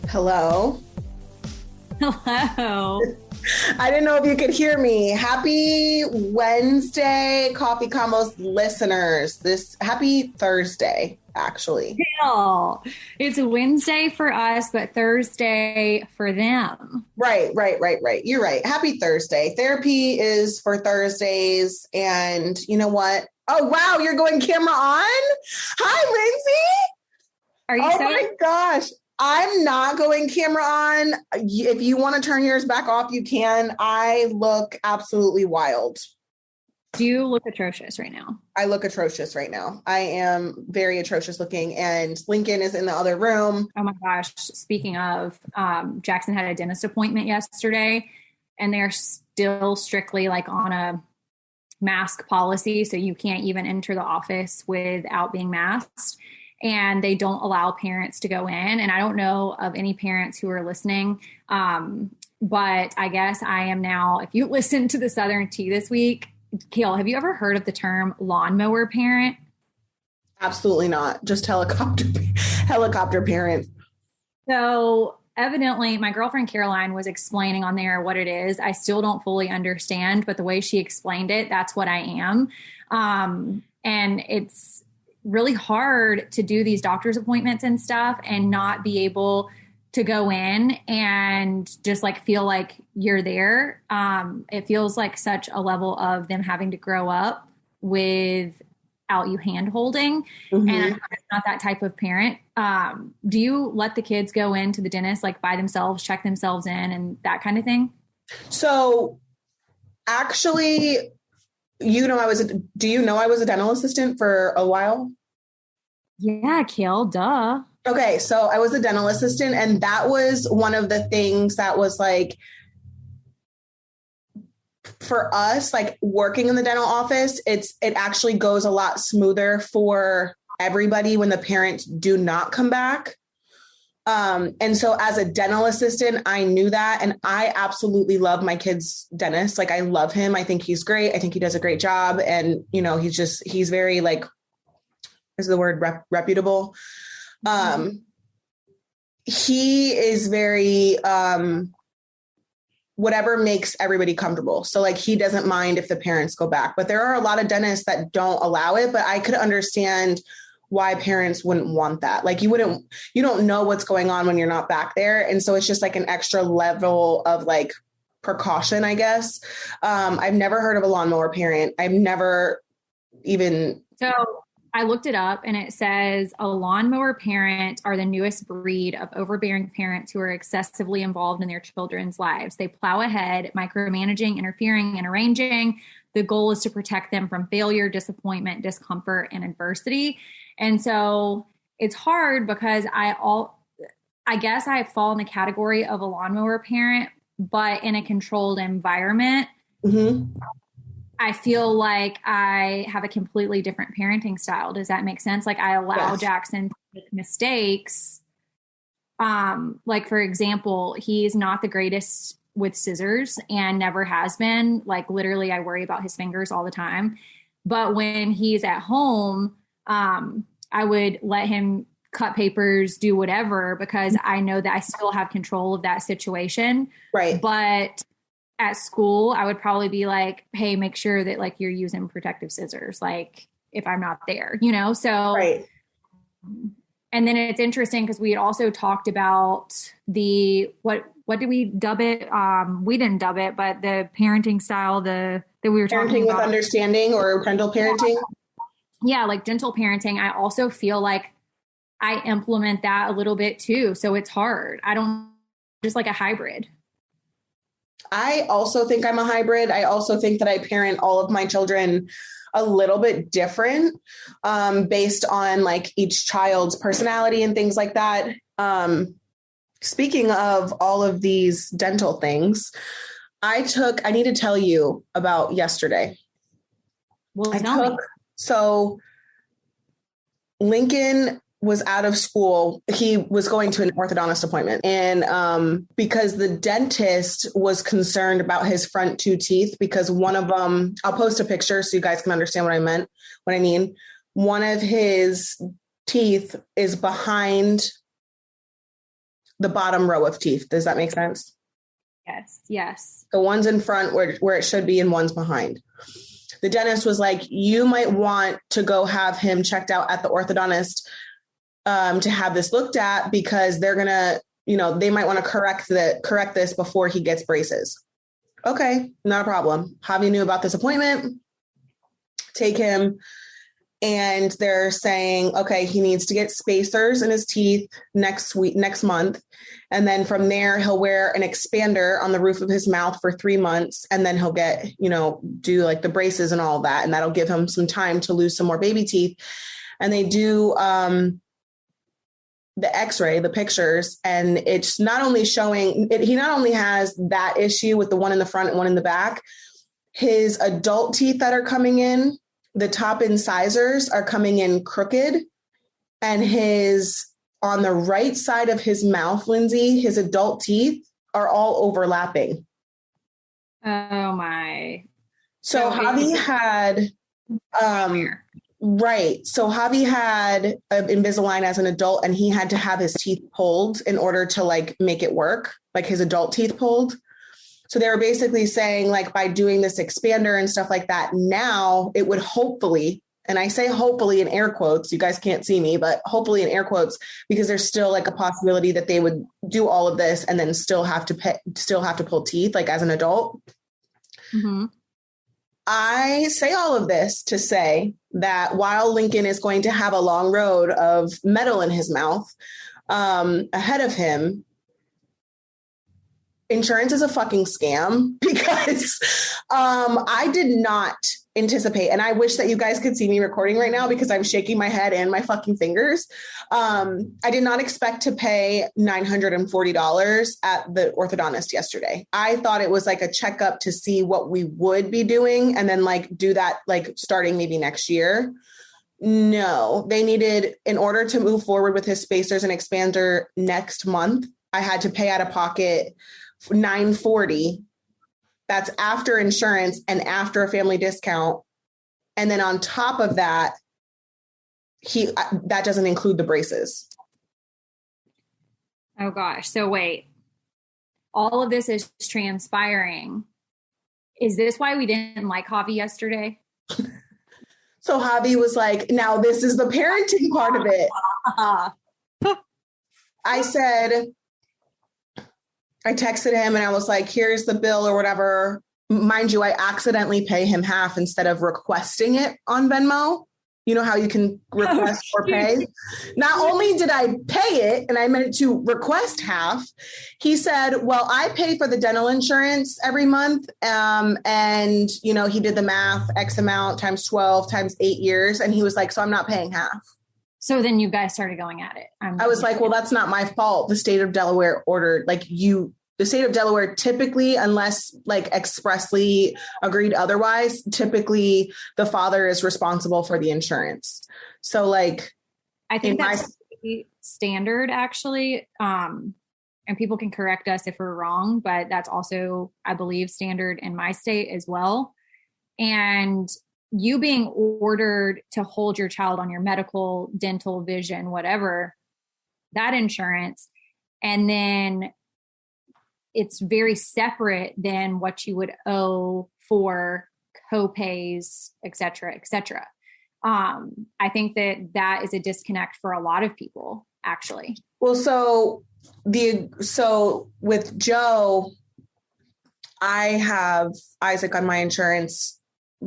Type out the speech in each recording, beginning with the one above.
Hello. Hello. I didn't know if you could hear me. Happy Wednesday, Coffee Convos listeners. Happy Thursday, actually. Kail. It's Wednesday for us, but Thursday for them. Right. You're right. Happy Thursday. Therapy is for Thursdays. And you know what? Oh, wow. You're going camera on? Hi, Lindsie. Are you Oh my gosh. I'm not going camera on. If you want to turn yours back off, you can. I look absolutely wild. Do you look atrocious right now? I look atrocious right now. I am very atrocious looking, and Lincoln is in the other room. Oh my gosh. Speaking of, Jackson had a dentist appointment yesterday, and they're still strictly like on a mask policy. So you can't even enter the office without being masked. And they don't allow parents to go in. And I don't know of any parents who are listening. But I guess I am now, if you listen to the Southern Tea this week, Kail, have you ever heard of the term lawnmower parent? Absolutely not. Just helicopter parent. So evidently my girlfriend Caroline was explaining on there what it is. I still don't fully understand, but the way she explained it, that's what I am. And it's really hard to do these doctor's appointments and stuff and not be able to go in and just like feel like you're there. It feels like such a level of them having to grow up without you hand holding. Mm-hmm. And I'm not that type of parent. Do you let the kids go into the dentist like by themselves, check themselves in and that kind of thing? So actually, do you know I was a dental assistant for a while? Yeah, Kail, duh. Okay, so I was a dental assistant, and that was one of the things that was like, for us, like working in the dental office, it actually goes a lot smoother for everybody when the parents do not come back. And so as a dental assistant, I knew that. And I absolutely love my kid's dentist. Like, I love him. I think he's great. I think he does a great job. And, you know, he's very like, is the word reputable. He is very, whatever makes everybody comfortable. So like, he doesn't mind if the parents go back, but there are a lot of dentists that don't allow it, but I could understand why parents wouldn't want that. Like you don't know what's going on when you're not back there. And so it's just like an extra level of like precaution, I guess. I've never heard of a lawnmower parent. I've never even. So I looked it up and it says a lawnmower parent are the newest breed of overbearing parents who are excessively involved in their children's lives. They plow ahead, micromanaging, interfering, and arranging. The goal is to protect them from failure, disappointment, discomfort, and adversity. And so it's hard because I guess I fall in the category of a lawnmower parent, but in a controlled environment. Mm-hmm. I feel like I have a completely different parenting style. Does that make sense? Like I allow Jackson to make mistakes. Like for example, he's not the greatest with scissors and never has been. Like literally I worry about his fingers all the time. But when he's at home, I would let him cut papers, do whatever, because I know that I still have control of that situation. Right. But at school, I would probably be like, hey, make sure that like you're using protective scissors, like if I'm not there, you know? So, right. And then it's interesting because we had also talked about what did we dub it? We didn't dub it, but the parenting style, that we were talking about. Parenting with understanding or parental parenting. Yeah. Like gentle parenting. I also feel like I implement that a little bit too. So it's hard. Just like a hybrid. I also think I'm a hybrid. I also think that I parent all of my children a little bit different based on like each child's personality and things like that. Speaking of all of these dental things, I need to tell you about yesterday. Well, tell me. So Lincoln was out of school. He was going to an orthodontist appointment. And because the dentist was concerned about his front two teeth, because one of them, I'll post a picture so you guys can understand what I mean. One of his teeth is behind the bottom row of teeth. Does that make sense? Yes. Yes. The one's in front where it should be and one's behind. The dentist was like, you might want to go have him checked out at the orthodontist to have this looked at, because they're going to, they might want to correct this before he gets braces. Okay, not a problem. Javi knew about this appointment. Take him. And they're saying, okay, he needs to get spacers in his teeth next month. And then from there, he'll wear an expander on the roof of his mouth for 3 months. And then he'll get, do like the braces and all of that. And that'll give him some time to lose some more baby teeth. And they do the x-ray, the pictures, and it's not only showing it, he not only has that issue with the one in the front and one in the back, his adult teeth that are coming in, the top incisors are coming in crooked, and on the right side of his mouth, Lindsie, his adult teeth are all overlapping. Oh my. So Javi had, right. So Javi had Invisalign as an adult, and he had to have his teeth pulled in order to like make it work, like his adult teeth pulled. So they were basically saying, like, by doing this expander and stuff like that, now it would hopefully, and I say hopefully in air quotes, you guys can't see me, but hopefully in air quotes, because there's still like a possibility that they would do all of this and then still have to pull teeth, like as an adult. Mm-hmm. I say all of this to say that while Lincoln is going to have a long road of metal in his mouth ahead of him, insurance is a fucking scam, because I did not anticipate, and I wish that you guys could see me recording right now because I'm shaking my head and my fucking fingers. I did not expect to pay $940 at the orthodontist yesterday. I thought it was like a checkup to see what we would be doing and then like do that like starting maybe next year. No, they needed, in order to move forward with his spacers and expander next month, I had to pay out of pocket $940. That's after insurance and after a family discount. And then on top of that, that doesn't include the braces. Oh gosh. So wait, all of this is transpiring. Is this why we didn't like Javi yesterday? So Javi was like, now this is the parenting part of it. I texted him and I was like, here's the bill or whatever. Mind you, I accidentally pay him half instead of requesting it on Venmo. You know how you can request or pay? Not only did I pay it and I meant to request half, he said, well, I pay for the dental insurance every month. And, he did the math, X amount times 12 times 8 years. And he was like, so I'm not paying half. So then you guys started going at it. I was like, well, that's not my fault. The state of Delaware ordered, the state of Delaware typically, unless like expressly agreed otherwise, typically the father is responsible for the insurance. So like, I think that's standard actually. And people can correct us if we're wrong, but that's also, I believe, standard in my state as well. And you being ordered to hold your child on your medical, dental, vision, whatever, that insurance, and then it's very separate than what you would owe for co-pays, et cetera, et cetera. I think that is a disconnect for a lot of people, actually. Well, so with Joe, I have Isaac on my insurance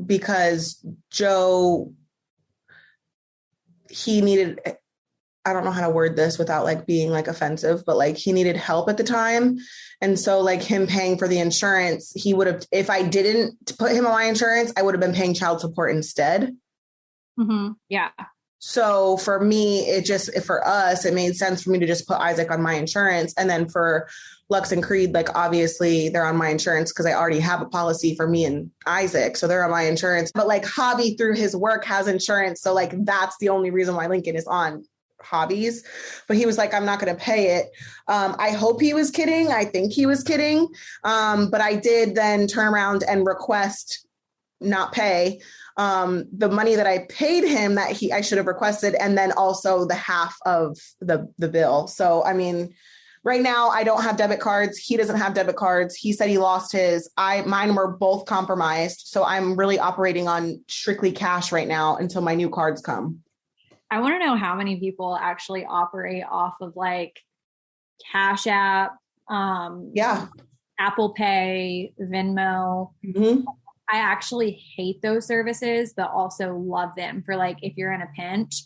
because Joe, he needed, I don't know how to word this without like being like offensive, but like he needed help at the time. And so like him paying for the insurance, he would have, if I didn't put him on my insurance, I would have been paying child support instead. Mm-hmm. Yeah. So for me, for us, it made sense for me to just put Isaac on my insurance. And then for Lux and Creed, like obviously they're on my insurance because I already have a policy for me and Isaac. So they're on my insurance, but like Javi through his work has insurance. So like, that's the only reason why Lincoln is on Hobbies. But he was like, I'm not going to pay it. I hope he was kidding. I think he was kidding. But I did then turn around and request not pay the money that I paid him that I should have requested. And then also the half of the bill. So, I mean, right now I don't have debit cards. He doesn't have debit cards. He said he lost his. Mine were both compromised. So I'm really operating on strictly cash right now until my new cards come. I want to know how many people actually operate off of like Cash App, Apple Pay, Venmo. Mm-hmm. I actually hate those services, but also love them for like, if you're in a pinch.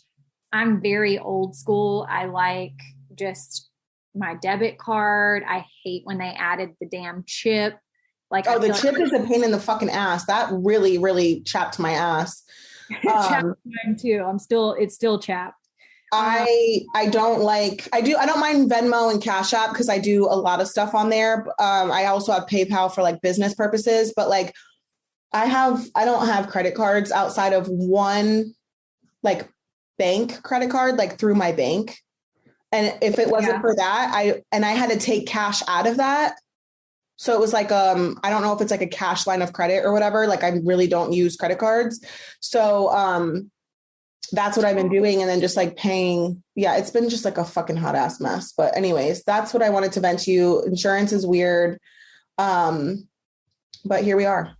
I'm very old school. I like just my debit card. I hate when they added the damn chip. Like, the chip is a pain in the fucking ass. That really, really chapped my ass. Chapped mine too. It's still chapped. I don't mind Venmo and Cash App because I do a lot of stuff on there. I also have PayPal for like business purposes, but like I don't have credit cards outside of one like bank credit card, like through my bank. And if it wasn't for that, I had to take cash out of that. So it was like, I don't know if it's like a cash line of credit or whatever. Like I really don't use credit cards. So, that's what I've been doing. And then just like paying. Yeah, it's been just like a fucking hot ass mess. But anyways, that's what I wanted to vent to you. Insurance is weird. But here we are.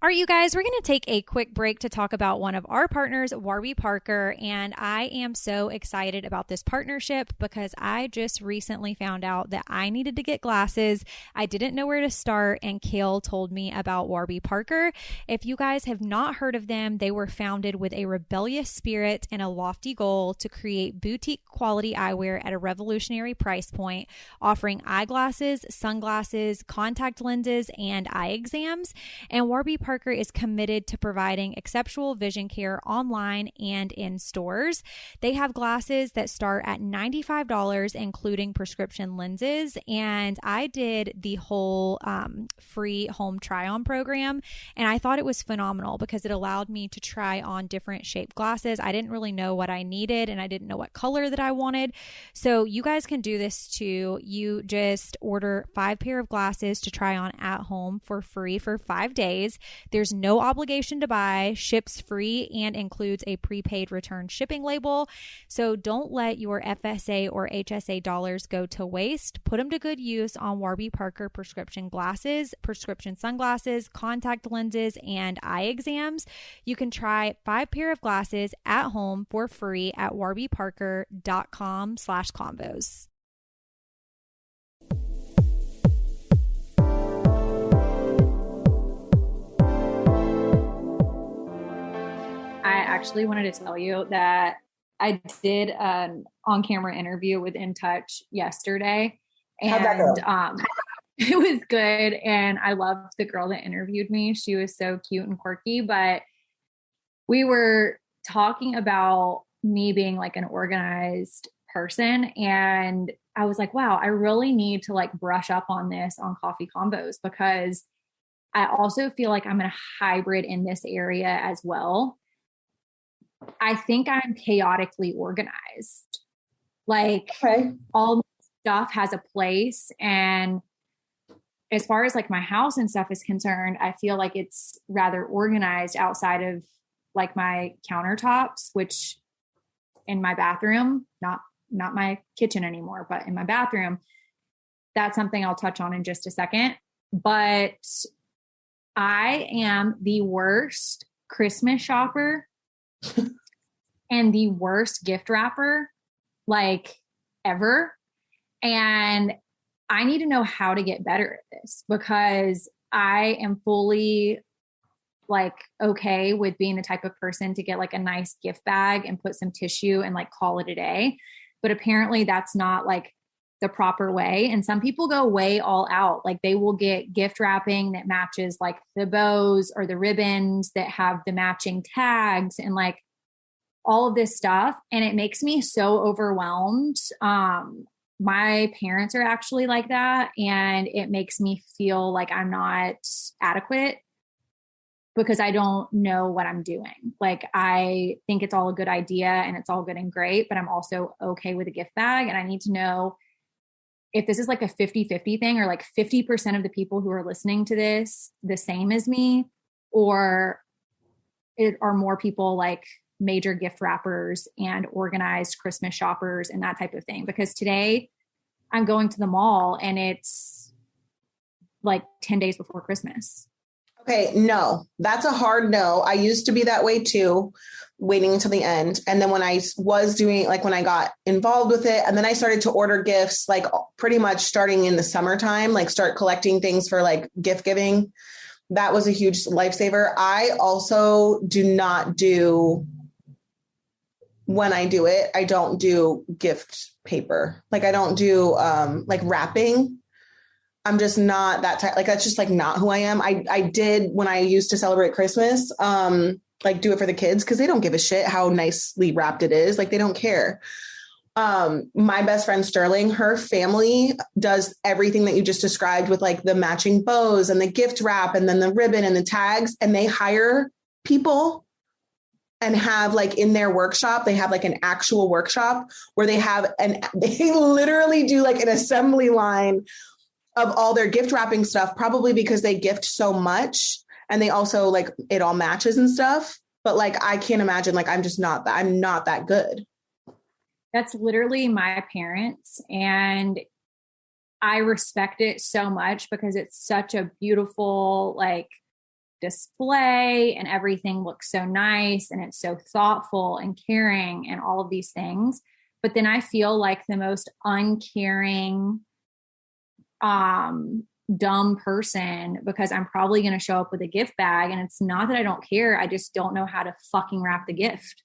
All right, you guys, we're going to take a quick break to talk about one of our partners, Warby Parker, and I am so excited about this partnership because I just recently found out that I needed to get glasses. I didn't know where to start, and Kail told me about Warby Parker. If you guys have not heard of them, they were founded with a rebellious spirit and a lofty goal to create boutique quality eyewear at a revolutionary price point, offering eyeglasses, sunglasses, contact lenses, and eye exams. And Warby Parker is committed to providing exceptional vision care online and in stores. They have glasses that start at $95, including prescription lenses. And I did the whole free home try-on program, and I thought it was phenomenal because it allowed me to try on different shaped glasses. I didn't really know what I needed, and I didn't know what color that I wanted. So you guys can do this too. You just order 5 pair of glasses to try on at home for free for 5 days. There's no obligation to buy, ships free, and includes a prepaid return shipping label. So don't let your FSA or HSA dollars go to waste. Put them to good use on Warby Parker prescription glasses, prescription sunglasses, contact lenses, and eye exams. You can try 5 pair of glasses at home for free at warbyparker.com/convos. I actually wanted to tell you that I did an on-camera interview with In Touch yesterday, and it was good. And I loved the girl that interviewed me. She was so cute and quirky, but we were talking about me being like an organized person. And I was like, wow, I really need to like brush up on this on Coffee Convos, because I also feel like I'm a hybrid in this area as well. I think I'm chaotically organized. Like all stuff has a place. And as far as like my house and stuff is concerned, I feel like it's rather organized outside of like my countertops, which in my bathroom, not my kitchen anymore, but in my bathroom, that's something I'll touch on in just a second. But I am the worst Christmas shopper and the worst gift wrapper like ever. And I need to know how to get better at this, because I am fully like okay with being the type of person to get like a nice gift bag and put some tissue and like call it a day. But apparently that's not like the proper way. And some people go way all out. Like they will get gift wrapping that matches like the bows or the ribbons that have the matching tags and like all of this stuff. And it makes me so overwhelmed. My parents are actually like that. And it makes me feel like I'm not adequate because I don't know what I'm doing. Like, I think it's all a good idea and it's all good and great, but I'm also okay with a gift bag. And I need to know if this is like a 50-50 thing, or like 50% of the people who are listening to this, the same as me, or are more people like major gift wrappers and organized Christmas shoppers and that type of thing. Because today I'm going to the mall and it's like 10 days before Christmas. Okay, no, that's a hard no. I used to be that way too, waiting until the end. And then when I was doing, like when I got involved with it, and then I started to order gifts, like pretty much starting in the summertime, like start collecting things for like gift giving. That was a huge lifesaver. I also do not do, when I do it, I don't do gift paper. Like I don't do like wrapping. I'm just not that type. Like, that's just like not who I am. I did when I used to celebrate Christmas, like do it for the kids because they don't give a shit how nicely wrapped it is. Like they don't care. My best friend Sterling, her family does everything that you just described with like the matching bows and the gift wrap and then the ribbon and the tags. And they hire people and have like in their workshop, they have like an actual workshop where they literally do like an assembly line of all their gift wrapping stuff, probably because they gift so much and they also like it all matches and stuff. But like, I can't imagine, like, I'm not that good. That's literally my parents. And I respect it so much because it's such a beautiful, like, display and everything looks so nice and it's so thoughtful and caring and all of these things. But then I feel like the most uncaring, dumb person because I'm probably going to show up with a gift bag and it's not that I don't care. I just don't know how to fucking wrap the gift.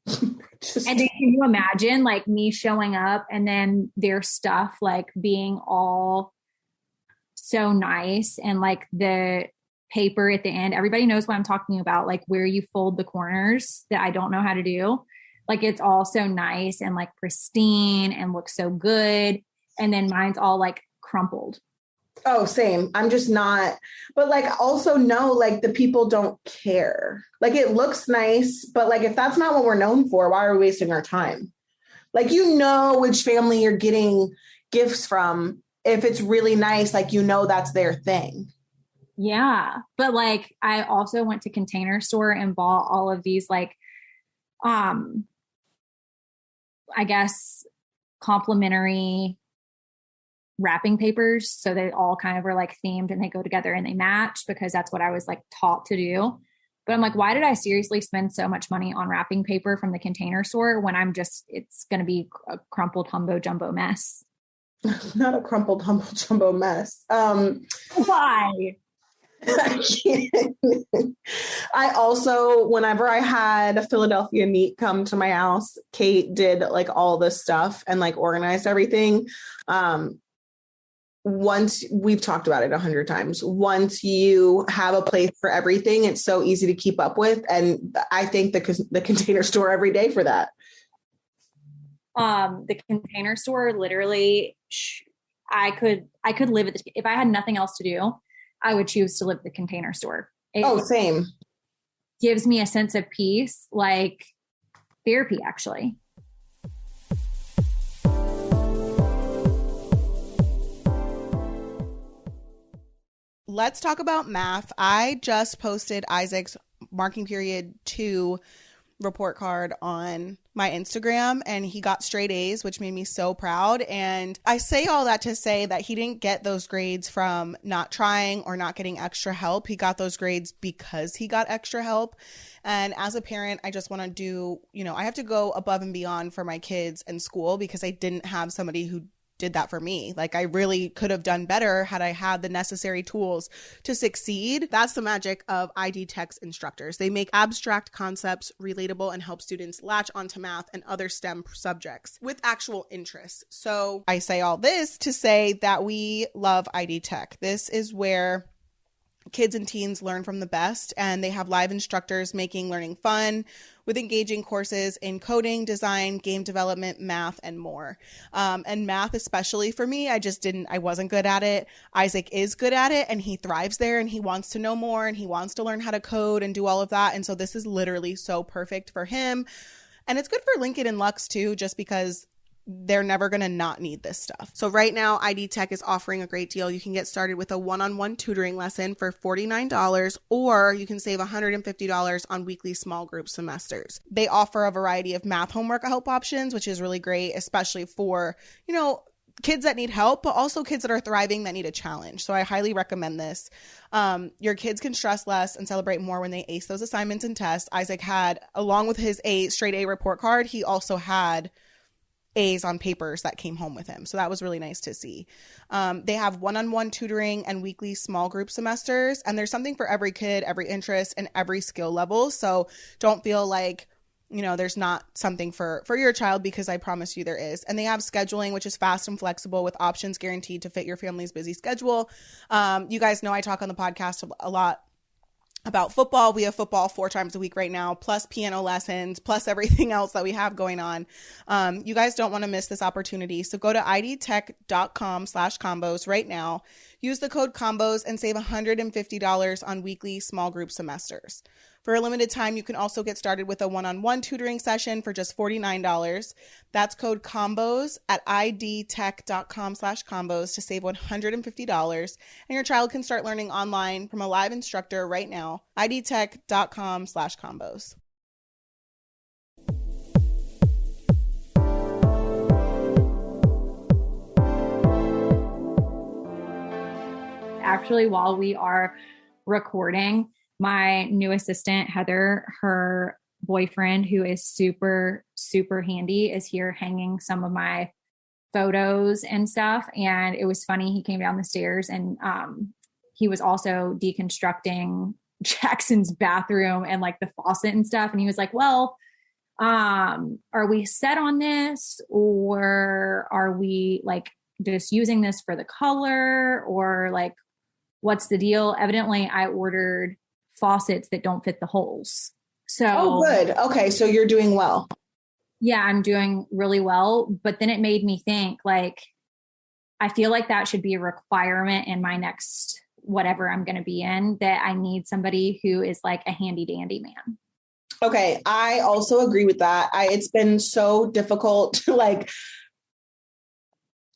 And then can you imagine like me showing up and then their stuff like being all so nice and like the paper at the end, everybody knows what I'm talking about, like where you fold the corners that I don't know how to do. Like it's all so nice and like pristine and looks so good. And then mine's all like crumpled. Oh, same. I'm just not, but like also know like the people don't care. Like it looks nice, but like if that's not what we're known for, why are we wasting our time? Like, you know, which family you're getting gifts from. If it's really nice, like, you know, that's their thing. Yeah. But like, I also went to Container Store and bought all of these like, I guess complimentary wrapping papers. So they all kind of are like themed and they go together and they match because that's what I was like taught to do. But I'm like, why did I seriously spend so much money on wrapping paper from the Container Store when it's going to be a crumpled humbo jumbo mess? Not a crumpled humbo jumbo mess. Why? I also, whenever I had a Philadelphia Neat come to my house, Kate did like all this stuff and like organized everything. Once we've talked about it 100 times, once you have a place for everything, it's so easy to keep up with. And I thank the Container Store every day for that. The Container Store, literally, I could live at if I had nothing else to do, I would choose to live at the Container Store. Same. Gives me a sense of peace, like therapy, actually. Let's talk about math. I just posted Isaac's marking period 2 report card on my Instagram and he got straight A's, which made me so proud. And I say all that to say that he didn't get those grades from not trying or not getting extra help. He got those grades because he got extra help. And as a parent, I just want to do, I have to go above and beyond for my kids and school because I didn't have somebody who did that for me. Like, I really could have done better had I had the necessary tools to succeed. That's the magic of ID Tech's instructors. They make abstract concepts relatable and help students latch onto math and other STEM subjects with actual interests. So I say all this to say that we love ID Tech. This is where kids and teens learn from the best, and they have live instructors making learning fun with engaging courses in coding, design, game development, math, and more. And math, especially for me, I wasn't good at it. Isaac is good at it and he thrives there and he wants to know more and he wants to learn how to code and do all of that. And so this is literally so perfect for him. And it's good for Lincoln and Lux too, just because they're never going to not need this stuff. So right now, ID Tech is offering a great deal. You can get started with a one-on-one tutoring lesson for $49, or you can save $150 on weekly small group semesters. They offer a variety of math homework help options, which is really great, especially for, you know, kids that need help, but also kids that are thriving that need a challenge. So I highly recommend this. Your kids can stress less and celebrate more when they ace those assignments and tests. Isaac had, along with his straight A report card, he also had A's on papers that came home with him. So that was really nice to see. They have one-on-one tutoring and weekly small group semesters, and there's something for every kid, every interest, and every skill level. So don't feel like, you know, there's not something for your child, because I promise you there is. And they have scheduling, which is fast and flexible with options guaranteed to fit your family's busy schedule. You guys know I talk on the podcast a lot about football. We have football 4 times a week right now, plus piano lessons, plus everything else that we have going on. You guys don't want to miss this opportunity. So go to idtech.com/combos right now. Use the code combos and save $150 on weekly small group semesters. For a limited time, you can also get started with a one-on-one tutoring session for just $49. That's code combos at idtech.com/combos to save $150, and your child can start learning online from a live instructor right now. idtech.com/combos. Actually, while we are recording, my new assistant, Heather, her boyfriend, who is super, super handy, is here hanging some of my photos and stuff. And it was funny. He came down the stairs and he was also deconstructing Jackson's bathroom and like the faucet and stuff. And he was like, well, are we set on this, or are we like just using this for the color, or like, what's the deal? Evidently I ordered faucets that don't fit the holes. So, oh, good. Okay. So you're doing well. Yeah, I'm doing really well. But then it made me think, like, I feel like that should be a requirement in my next, whatever I'm going to be in, that I need somebody who is like a handy dandy man. Okay. I also agree with that. It's been so difficult to like,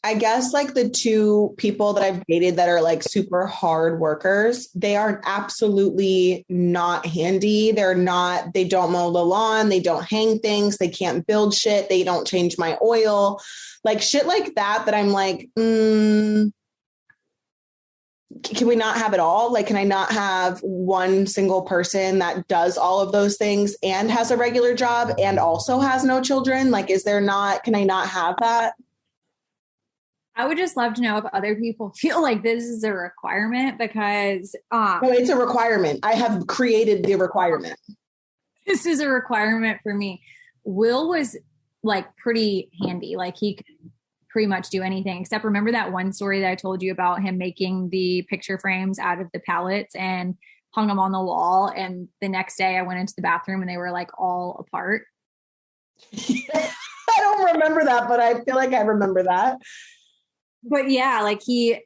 I guess like the 2 people that I've dated that are like super hard workers, they are absolutely not handy. They don't mow the lawn. They don't hang things. They can't build shit. They don't change my oil, like shit like that I'm like, can we not have it all? Like, can I not have one single person that does all of those things and has a regular job and also has no children? Like, can I not have that? I would just love to know if other people feel like this is a requirement, because no, it's a requirement. I have created the requirement. This is a requirement for me. Will was like pretty handy. Like he could pretty much do anything, except remember that one story that I told you about him making the picture frames out of the pallets and hung them on the wall. And the next day I went into the bathroom and they were like all apart. I don't remember that, but I feel like I remember that. But yeah, like he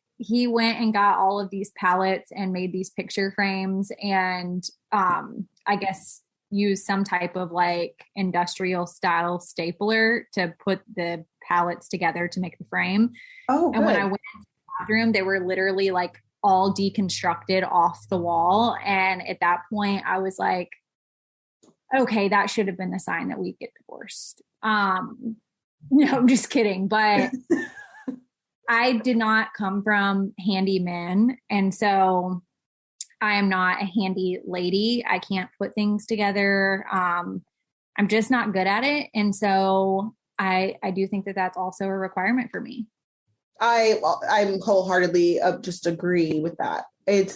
went and got all of these pallets and made these picture frames, and I guess used some type of like industrial style stapler to put the pallets together to make the frame. Oh, and when I went into the bathroom, they were literally like all deconstructed off the wall. And at that point I was like, okay, that should have been the sign that we get divorced. No, I'm just kidding. But I did not come from handy men. And so I am not a handy lady. I can't put things together. I'm just not good at it. And so I do think that that's also a requirement for me. I'm wholeheartedly just agree with that. It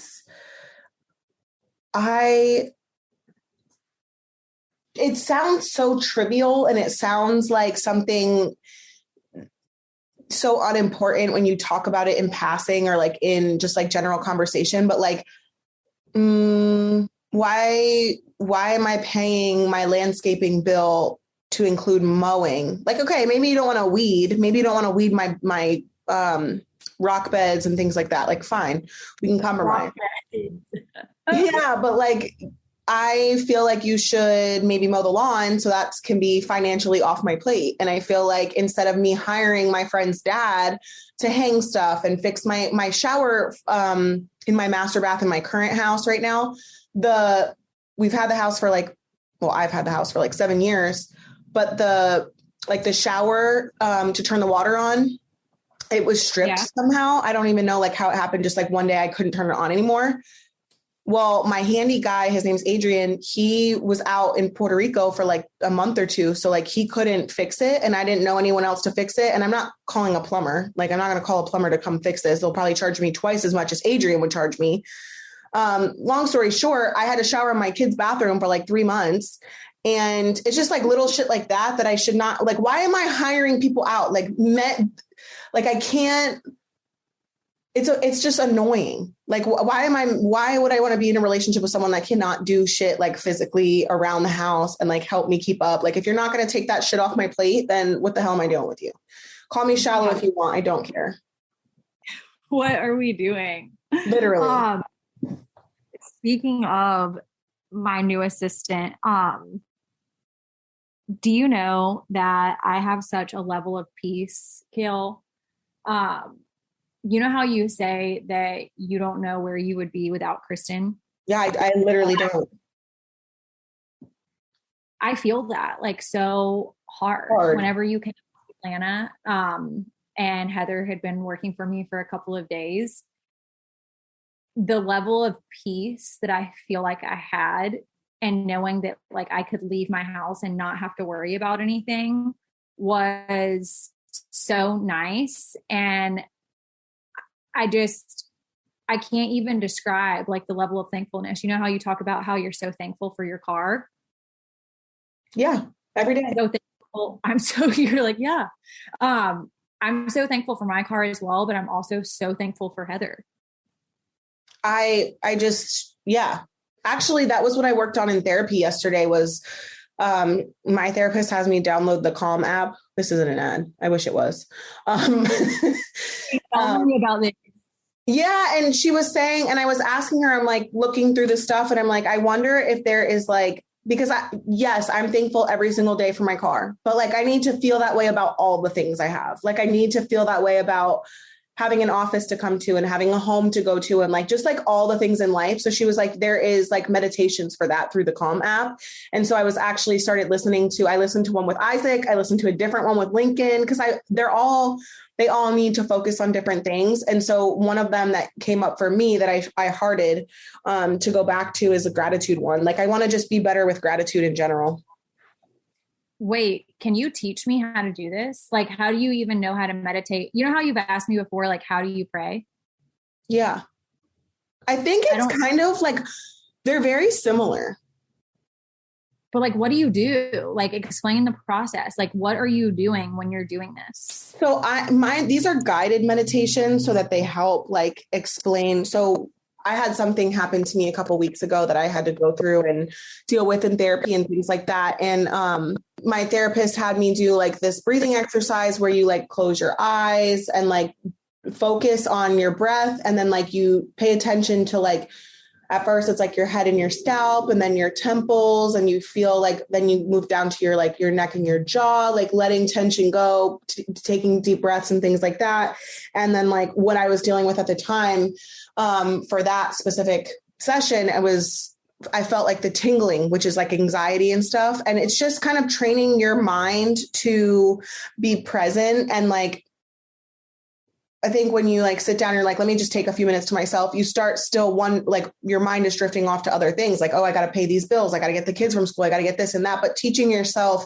sounds so trivial, and it sounds like something so unimportant when you talk about it in passing or like in just like general conversation, but like, why am I paying my landscaping bill to include mowing? Like, okay, maybe you don't want to weed. Maybe you don't want to weed my rock beds and things like that. Like, fine, we can compromise. Yeah. But like, I feel like you should maybe mow the lawn so that can be financially off my plate. And I feel like instead of me hiring my friend's dad to hang stuff and fix my shower in my master bath in my current house right now, we've had the house for I've had the house for 7 years, but the shower to turn the water on, it was stripped somehow. I don't even know how it happened. Just one day I couldn't turn it on anymore. Well, my handy guy, his name's Adrian, he was out in Puerto Rico for a month or two. So he couldn't fix it and I didn't know anyone else to fix it. And I'm not calling a plumber. I'm not going to call a plumber to come fix this. They'll probably charge me twice as much as Adrian would charge me. Long story short, I had to shower in my kid's bathroom for 3 months. And it's just little shit like that I should not, why am I hiring people out? I can't, it's just annoying. Why would I want to be in a relationship with someone that cannot do shit physically around the house and help me keep up? If you're not going to take that shit off my plate, then what the hell am I doing with you? Call me shallow if you want. I don't care. What are we doing? Literally. Speaking of my new assistant, do you know that I have such a level of peace, Kail? You know how you say that you don't know where you would be without Kristen? Yeah, I literally don't. I feel that so hard. Whenever you came to Atlanta, and Heather had been working for me for a couple of days, the level of peace that I feel like I had and knowing that I could leave my house and not have to worry about anything was so nice. And I can't even describe the level of thankfulness. You know how you talk about how you're so thankful for your car? Yeah. Every day. So thankful. You're yeah. I'm so thankful for my car as well, but I'm also so thankful for Heather. Actually, that was what I worked on in therapy yesterday was, my therapist has me download the Calm app. This isn't an ad. I wish it was. Tell me about this. Yeah. And she was saying, and I was asking her, I'm looking through the stuff and I'm I wonder if there is because I'm thankful every single day for my car, but I need to feel that way about all the things I have. I need to feel that way about having an office to come to and having a home to go to and just all the things in life. So she was there is meditations for that through the Calm app. And so I was actually I listened to one with Isaac. I listened to a different one with Lincoln because they all need to focus on different things. And so one of them that came up for me that I hearted to go back to is a gratitude one. I want to just be better with gratitude in general. Wait, can you teach me how to do this? How do you even know how to meditate? You know how you've asked me before, how do you pray? Yeah. I think it's kind of they're very similar. But what do you do? Explain the process. What are you doing when you're doing this? So these are guided meditations so that they help explain. So I had something happen to me a couple of weeks ago that I had to go through and deal with in therapy and things like that. And my therapist had me do this breathing exercise where you close your eyes and focus on your breath. And then you pay attention to at first it's your head and your scalp and then your temples. And you feel then you move down to your neck and your jaw, letting tension go, taking deep breaths and things like that. And then what I was dealing with at the time, for that specific session, I felt the tingling, which is anxiety and stuff. And it's just kind of training your mind to be present. And I think when you sit down, you're let me just take a few minutes to myself. You start still your mind is drifting off to other things. Oh, I got to pay these bills. I got to get the kids from school. I got to get this and that, but teaching yourself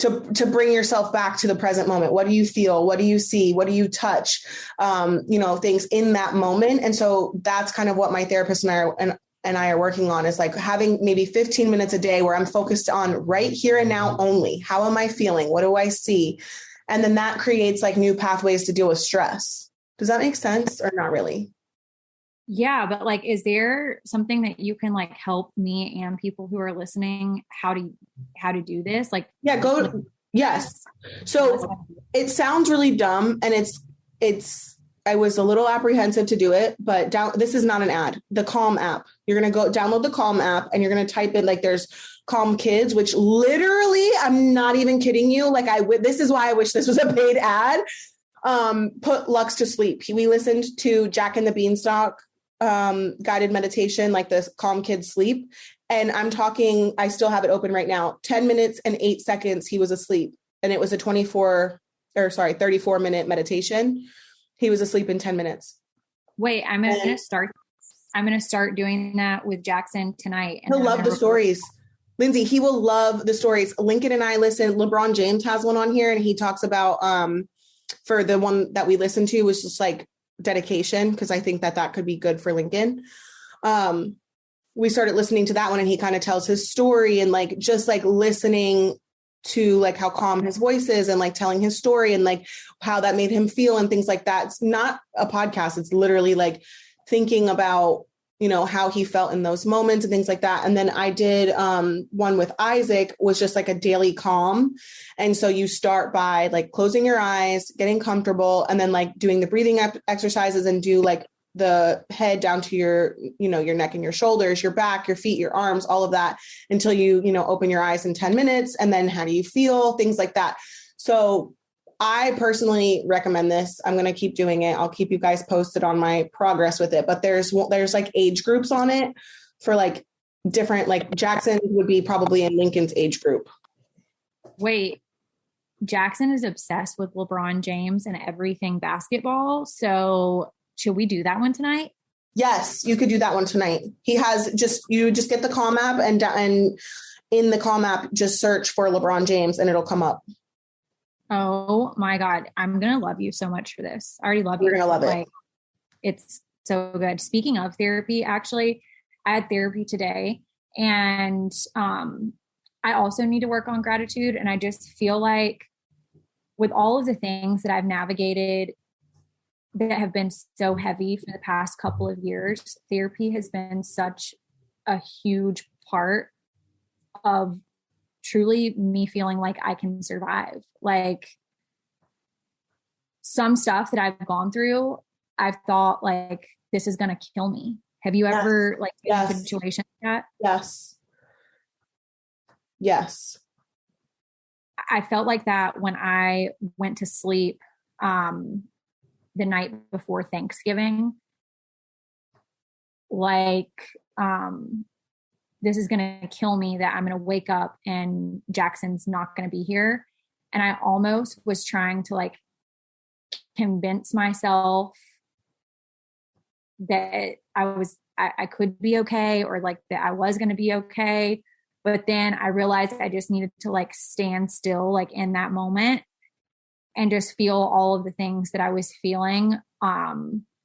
to bring yourself back to the present moment. What do you feel? What do you see? What do you touch? Things in that moment. And so that's kind of what my therapist and I are working on is having maybe 15 minutes a day where I'm focused on right here and now only. How am I feeling? What do I see? And then that creates new pathways to deal with stress. Does that make sense or not really? Yeah. But is there something that you can help me and people who are listening how to do this? Yes. So it sounds really dumb and it's I was a little apprehensive to do it, but this is not an ad. The Calm app. You're going to go download the Calm app and you're going to type in like there's Calm Kids, which literally, I'm not even kidding you. Like this is why I wish this was a paid ad. Put Lux to sleep. We listened to Jack and the Beanstalk guided meditation, like the Calm Kids sleep. And I'm talking, I still have it open right now. 10 minutes and 8 seconds. He was asleep. And it was a 34-minute meditation. He was asleep in 10 minutes. Wait, I'm going to start doing that with Jackson tonight. And he'll love the stories. Lindsie, he will love the stories. Lincoln and I listen. LeBron James has one on here and he talks about, for the one that we listened to was just like dedication. Cause I think that could be good for Lincoln. We started listening to that one and he kind of tells his story and like, just like listening to like how calm his voice is and like telling his story and like how that made him feel and things like that. It's not a podcast. It's literally like thinking about, how he felt in those moments and things like that. And then I did one with Isaac was just like a daily calm. And so you start by like closing your eyes, getting comfortable, and then like doing the breathing exercises and do like the head down to your, your neck and your shoulders, your back, your feet, your arms, all of that until you, open your eyes in 10 minutes. And then how do you feel? Things like that. So I personally recommend this. I'm going to keep doing it. I'll keep you guys posted on my progress with it, but there's like age groups on it for like different, like Jackson would be probably in Lincoln's age group. Wait, Jackson is obsessed with LeBron James and everything basketball. So should we do that one tonight? Yes, you could do that one tonight. He has you just get the Calm app and in the Calm app, just search for LeBron James and it'll come up. Oh my God. I'm going to love you so much for this. I already love you. You're going to love it. It's so good. Speaking of therapy, actually, I had therapy today and I also need to work on gratitude. And I just feel like with all of the things that I've navigated that have been so heavy for the past couple of years, therapy has been such a huge part of truly me feeling like I can survive. Like some stuff that I've gone through, I've thought like, this is going to kill me. Have you ever been in a situation like that? Yes. Yes. I felt like that when I went to sleep, the night before Thanksgiving, this is going to kill me, that I'm going to wake up and Jackson's not going to be here. And I almost was trying to like convince myself that I could be okay, or like that I was going to be okay. But then I realized I just needed to like stand still, like in that moment and just feel all of the things that I was feeling,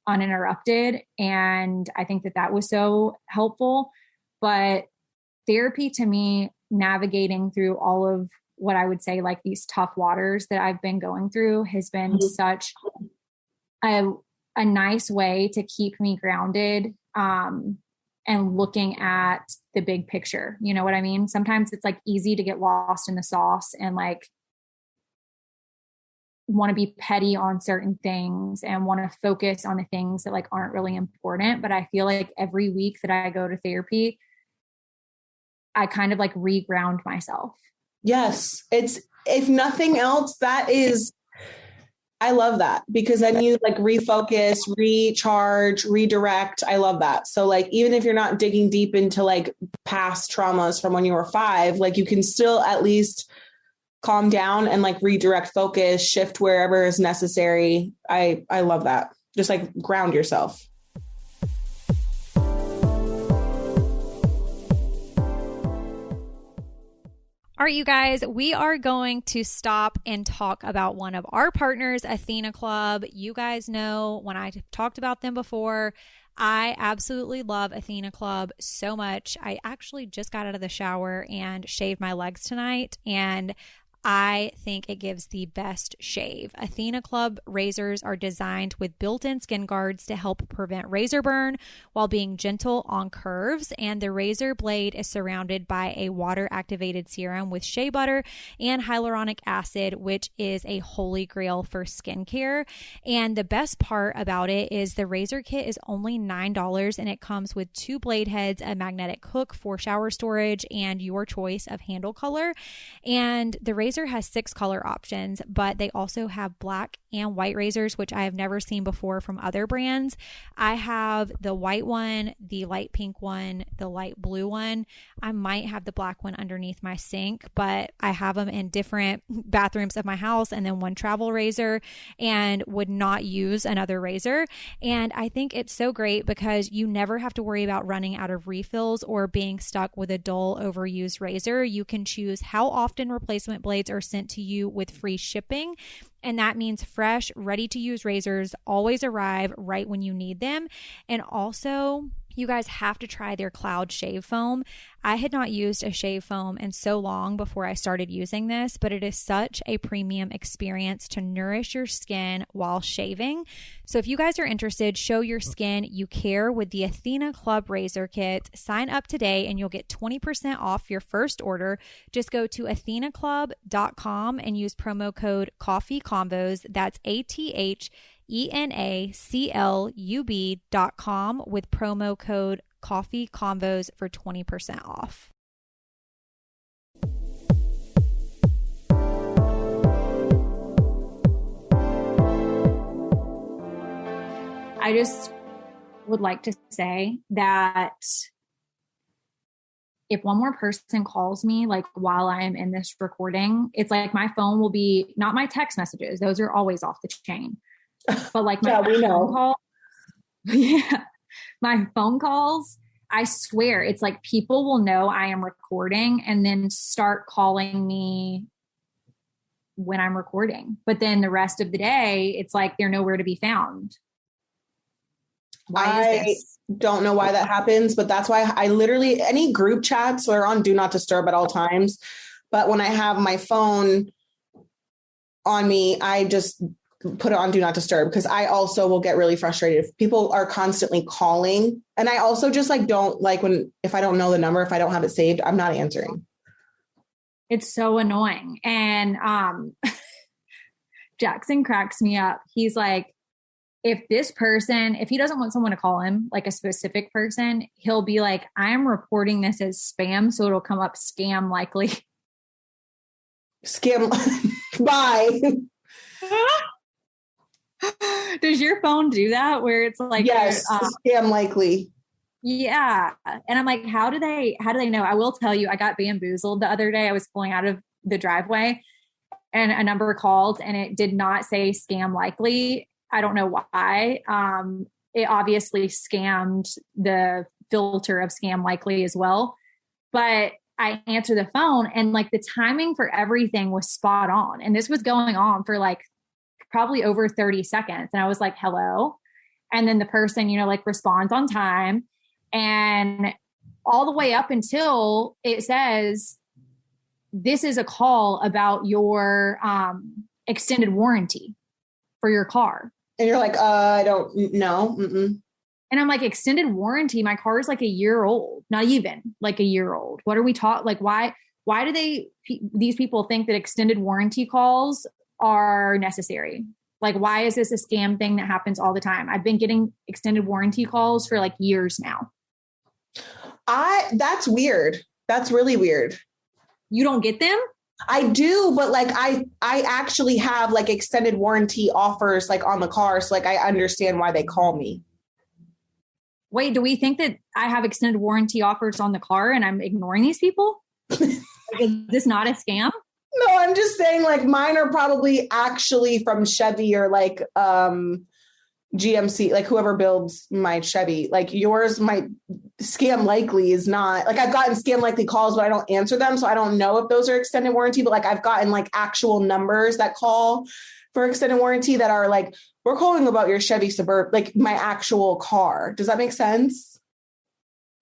uninterrupted. And I think that was so helpful. But therapy to me, navigating through all of what I would say like these tough waters that I've been going through, has been such a nice way to keep me grounded, and looking at the big picture. You know what I mean? Sometimes it's like easy to get lost in the sauce and like want to be petty on certain things and want to focus on the things that like aren't really important. But I feel like every week that I go to therapy, I kind of like reground myself. Yes. It's, if nothing else, I love that, because then you like refocus, recharge, redirect. I love that. So like, even if you're not digging deep into like past traumas from when you were 5, like you can still at least calm down and like redirect focus, shift wherever is necessary. I love that. Just like ground yourself. All right, you guys, we are going to stop and talk about one of our partners, Athena Club. You guys know when I talked about them before, I absolutely love Athena Club so much. I actually just got out of the shower and shaved my legs tonight, and I think it gives the best shave. Athena Club razors are designed with built-in skin guards to help prevent razor burn while being gentle on curves. And the razor blade is surrounded by a water-activated serum with shea butter and hyaluronic acid, which is a holy grail for skincare. And the best part about it is the razor kit is only $9 and it comes with 2 blade heads, a magnetic hook for shower storage, and your choice of handle color. And the razor has 6 color options, but they also have black and white razors, which I have never seen before from other brands. I have the white one, the light pink one, the light blue one. I might have the black one underneath my sink, but I have them in different bathrooms of my house, and then one travel razor, and would not use another razor. And I think it's so great because you never have to worry about running out of refills or being stuck with a dull, overused razor. You can choose how often replacement blades are sent to you with free shipping. And that means fresh, ready-to-use razors always arrive right when you need them. And also, you guys have to try their Cloud Shave Foam. I had not used a shave foam in so long before I started using this, but it is such a premium experience to nourish your skin while shaving. So if you guys are interested, show your skin you care with the Athena Club Razor Kit. Sign up today and you'll get 20% off your first order. Just go to athenaclub.com and use promo code CoffeeConvos. That's ATHENACLUB.com with promo code Coffee Convos for 20% off. I just would like to say that if one more person calls me, like while I'm in this recording, it's like my phone will be, not my text messages, those are always off the chain, but like my phone call. Yeah. My phone calls, I swear, it's like people will know I am recording and then start calling me when I'm recording. But then the rest of the day, it's like they're nowhere to be found. Why is this? Don't know why that happens, but that's why I literally, any group chats are on Do Not Disturb at all times. But when I have my phone on me, I just put it on Do Not Disturb, because I also will get really frustrated if people are constantly calling. And I also just like don't like if I don't know the number, if I don't have it saved, I'm not answering. It's so annoying. And Jackson cracks me up. He's like, if he doesn't want someone to call him, like a specific person, he'll be like, I'm reporting this as spam, so it'll come up scam likely. Scam. Bye. Does your phone do that where it's like, yes, scam likely? Yeah. And I'm like, how do they know? I will tell you, I got bamboozled the other day. I was pulling out of the driveway and a number called and it did not say scam likely. I don't know why. It obviously scammed the filter of scam likely as well. But I answered the phone and like the timing for everything was spot on. And this was going on for like probably over 30 seconds. And I was like, hello. And then the person, like responds on time, and all the way up until it says, this is a call about your extended warranty for your car. And you're like, I don't know. Mm-mm. And I'm like, extended warranty? My car is like a year old, not even like a year old. What are we taught? Like, why do these people think that extended warranty calls are necessary? Like, why is this a scam thing that happens all the time? I've been getting extended warranty calls for like years now. That's weird. That's really weird. You don't get them? I do, but like I actually have like extended warranty offers like on the car. So like I understand why they call me. Wait, do we think that I have extended warranty offers on the car and I'm ignoring these people? Like, is this not a scam? No, I'm just saying like mine are probably actually from Chevy or like GMC, like whoever builds my Chevy. Like yours might scam likely is not. Like I've gotten scam likely calls, but I don't answer them. So I don't know if those are extended warranty, but like I've gotten like actual numbers that call for extended warranty that are like, we're calling about your Chevy Suburban, like my actual car. Does that make sense?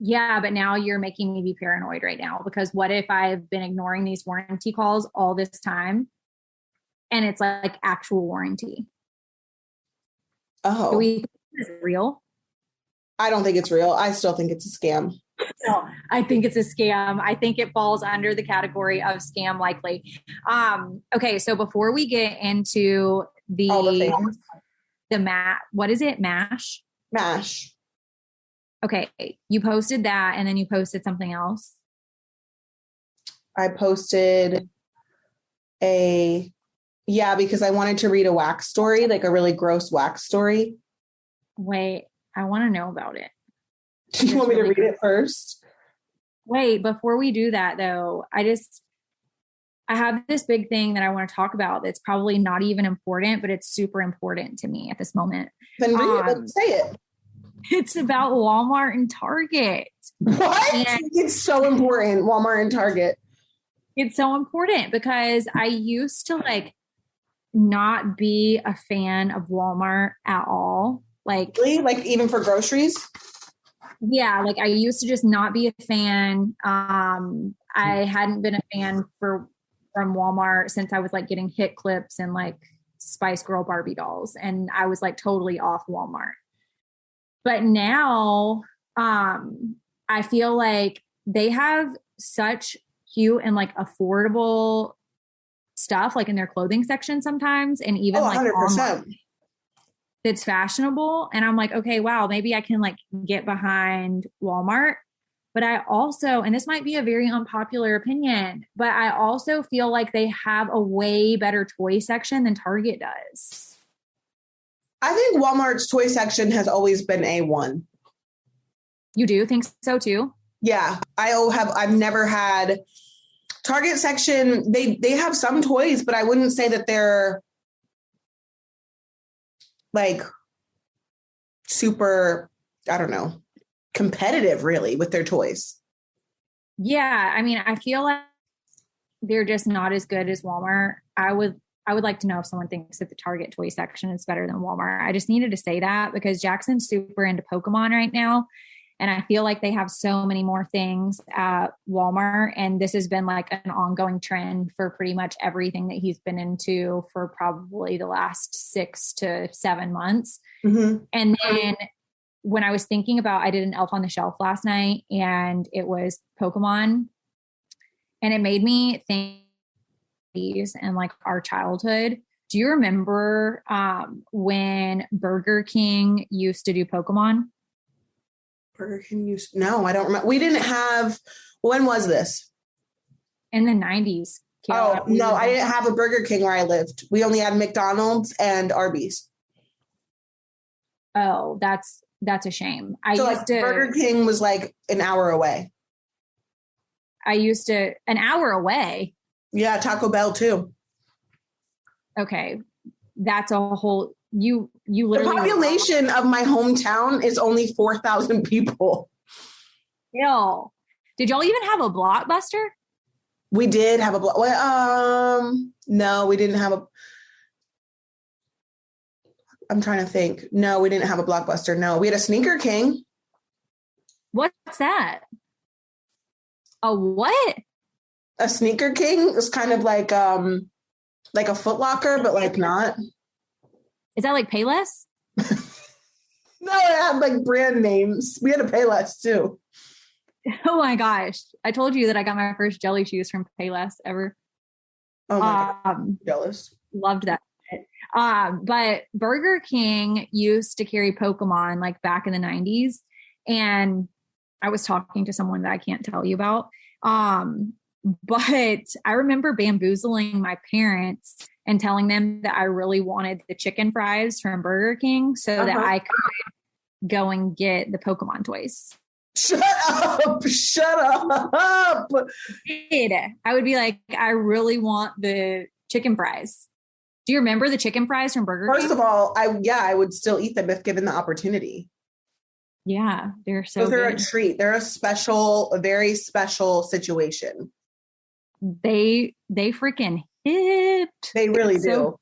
Yeah, but now you're making me be paranoid right now, because what if I've been ignoring these warranty calls all this time and it's like actual warranty? Oh, Do we think this is real? I don't think it's real. I still think it's a scam. No, I think it's a scam. I think it falls under the category of scam likely. Okay, so before we get into the what is it? M.A.S.H? M.A.S.H. Okay, you posted that and then you posted something else. I posted because I wanted to read a wax story, like a really gross wax story. Wait, I want to know about it. Do you want me to read it first? Wait, before we do that though, I have this big thing that I want to talk about that's probably not even important, but it's super important to me at this moment. Then read it. Say it. It's about Walmart and Target. What? And it's so important. Walmart and Target. It's so important because I used to like not be a fan of Walmart at all. Like, really? Like even for groceries? Yeah, like I used to just not be a fan. I hadn't been a fan from Walmart since I was like getting hit clips and like Spice Girl Barbie dolls, and I was like totally off Walmart. But now I feel like they have such cute and like affordable stuff like in their clothing section sometimes, and even like 100%. online. It's fashionable. And I'm like, okay, wow, maybe I can like get behind Walmart. But I also, and this might be a very unpopular opinion, but I also feel like they have a way better toy section than Target does. I think Walmart's toy section has always been A1. You do think so too? Yeah, I've never had Target section. They have some toys, but I wouldn't say that they're like super, I don't know, competitive really with their toys. Yeah. I mean, I feel like they're just not as good as Walmart. I would like to know if someone thinks that the Target toy section is better than Walmart. I just needed to say that because Jackson's super into Pokemon right now. And I feel like they have so many more things at Walmart. And this has been like an ongoing trend for pretty much everything that he's been into for probably the last 6 to 7 months. Mm-hmm. And then when I was thinking about, I did an Elf on the Shelf last night and it was Pokemon. And it made me think and like our childhood. Do you remember when Burger King used to do Pokemon? Burger King no, I don't remember. We didn't have, when was this? In the 90s. Oh, no, I didn't have a Burger King where I lived. We only had McDonald's and Arby's. Oh, that's a shame. Burger King was like an hour away. An hour away? Yeah, Taco Bell too. Okay. That's a whole, you literally. The population of my hometown is only 4,000 people. Ew. Did y'all even have a Blockbuster? We did have no, we didn't have I'm trying to think. No, we didn't have a Blockbuster. No, we had a Sneaker King. What's that? A what? A Sneaker King is kind of like a Foot Locker, but like not. Is that like Payless? No, it had like brand names. We had a Payless too. Oh my gosh. I told you that I got my first jelly shoes from Payless ever. Oh my God. Jealous. Loved that. But Burger King used to carry Pokemon like back in the 90s. And I was talking to someone that I can't tell you about. But I remember bamboozling my parents and telling them that I really wanted the chicken fries from Burger King so that I could go and get the Pokemon toys. Shut up. I would be like, I really want the chicken fries. Do you remember the chicken fries from Burger King? First of all, I would still eat them if given the opportunity. Yeah, they're so good. They're a treat. They're a very special situation. They freaking hit. They really do.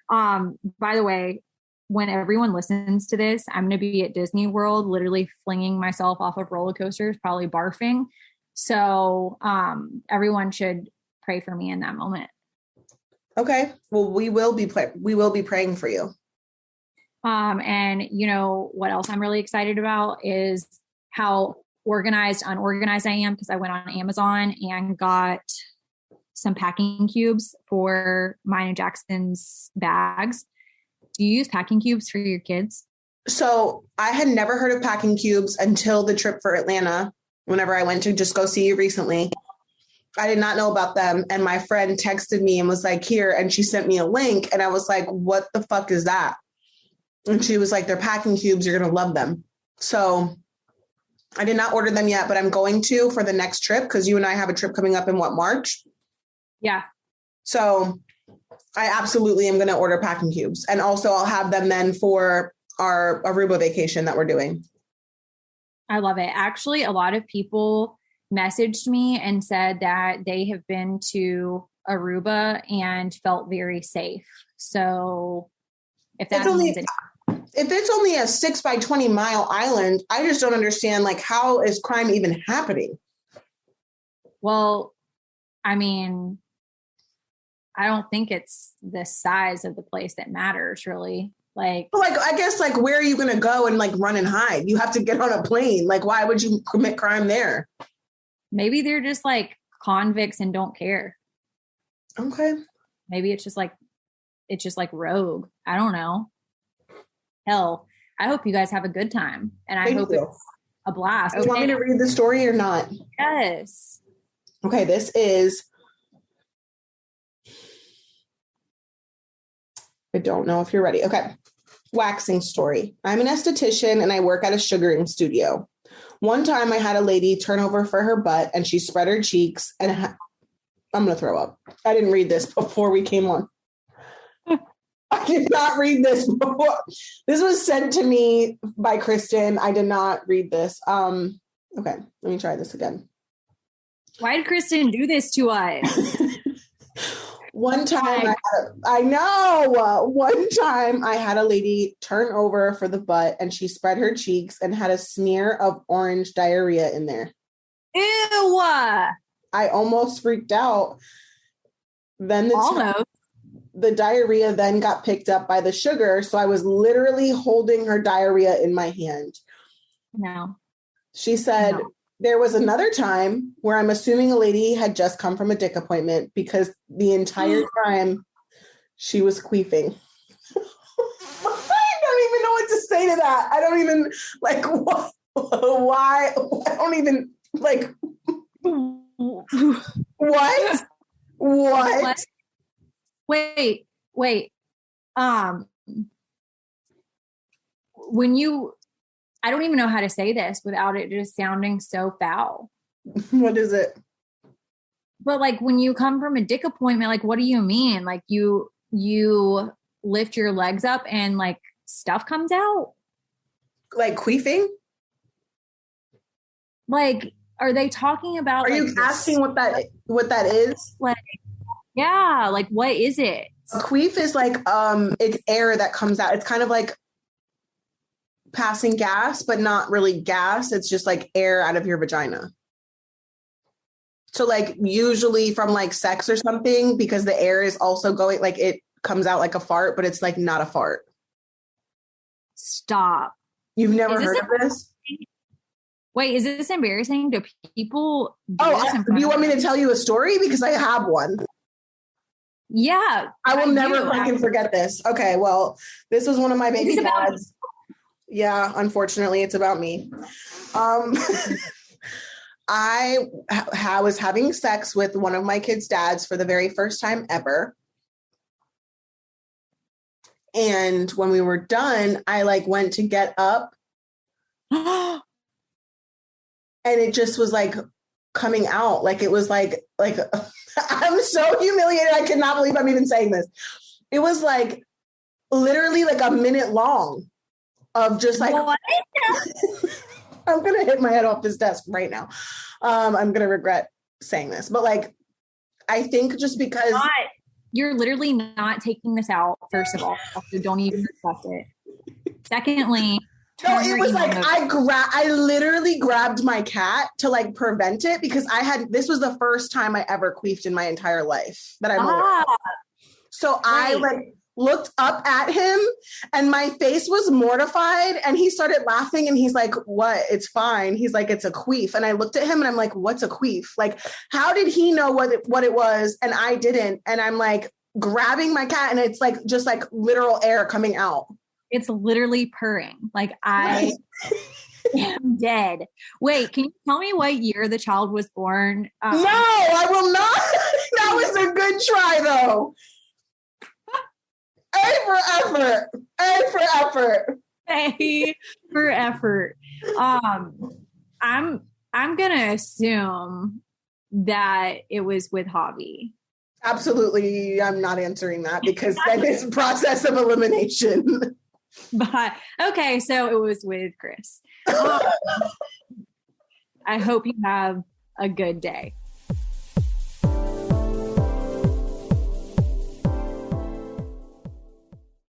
By the way, when everyone listens to this, I'm going to be at Disney World, literally flinging myself off of roller coasters, probably barfing. So everyone should pray for me in that moment. Okay. Well, we will be praying for you. And you know what else I'm really excited about is how unorganized I am, because I went on Amazon and got some packing cubes for mine and Jackson's bags. Do you use packing cubes for your kids? So I had never heard of packing cubes until the trip for Atlanta, whenever I went to just go see you recently. I did not know about them. And my friend texted me and was like, here. And she sent me a link. And I was like, what the fuck is that? And she was like, they're packing cubes. You're going to love them. So I did not order them yet, but I'm going to for the next trip, because you and I have a trip coming up in March? Yeah. So I absolutely am going to order packing cubes. And also I'll have them then for our Aruba vacation that we're doing. I love it. Actually, a lot of people messaged me and said that they have been to Aruba and felt very safe. So if that means anything. If it's only a 6 by 20 mile island, I just don't understand, like, how is crime even happening? Well, I mean, I don't think it's the size of the place that matters, really. Like, I guess, like, where are you going to go and, like, run and hide? You have to get on a plane. Like, why would you commit crime there? Maybe they're just, like, convicts and don't care. Okay. Maybe it's just like rogue. I don't know. Hell, I hope you guys have a good time. And I hope it's a blast. Do you want me to read the story or not? Yes. Okay, this is... I don't know if you're ready. Okay. Waxing story. I'm an esthetician and I work at a sugaring studio. One time I had a lady turn over for her butt and she spread her cheeks and I'm going to throw up. I didn't read this before we came on. I did not read this before. This was sent to me by Kristen. I did not read this. Okay, let me try this again. Why did Kristen do this to us? One time one time I had a lady turn over for the butt and she spread her cheeks and had a smear of orange diarrhea in there. Ew! I almost freaked out. Then the diarrhea then got picked up by the sugar. So I was literally holding her diarrhea in my hand. No. She said, There was another time where I'm assuming a lady had just come from a dick appointment because the entire time she was queefing. I don't even know what to say to that. I don't even, like, what? Why? I don't even, like, what? What? Wait. I don't even know how to say this without it just sounding so foul. What is it? But, like, when you come from a dick appointment, like, what do you mean? Like, you lift your legs up and, like, stuff comes out? Like queefing? Like, are they talking about? Are you asking what that is? Like, yeah, like, what is it? A queef is like it's air that comes out. It's kind of like passing gas, but not really gas. It's just like air out of your vagina. So, like, usually from, like, sex or something, because the air is also going, like, it comes out like a fart, but it's, like, not a fart. Stop. You've never heard of this? Wait, is this embarrassing? Do people do do you want me to tell you a story? Because I have one. Yeah. I will never fucking forget this. Okay, well, this was one of my baby dads. Yeah, unfortunately, it's about me. I was having sex with one of my kids' dads for the very first time ever. And when we were done, I, like, went to get up. And it just was, like, coming out. Like, it was like I'm so humiliated. I cannot believe I'm even saying this. It was, like, literally, like, a minute long of just, like, what? I'm going to hit my head off this desk right now. I'm going to regret saying this, but, like, I think just because you're literally not taking this out, first of all, so don't even discuss it. Secondly, no, it was like I literally grabbed my cat to like prevent it because this was the first time I ever queefed in my entire life that I'm aware of. So I like looked up at him and my face was mortified and he started laughing and he's like, what? It's fine. He's like, it's a queef. And I looked at him and I'm like, what's a queef? Like, how did he know what it was? And I didn't. And I'm like grabbing my cat and it's like, just like literal air coming out. It's literally purring. Like I am dead. Wait, can you tell me what year the child was born? No, I will not. That was a good try though. A for effort. A for effort. A for effort. I'm gonna assume that it was with Hobby. Absolutely, I'm not answering that because that is a process of elimination. But okay, so it was with Chris. I hope you have a good day.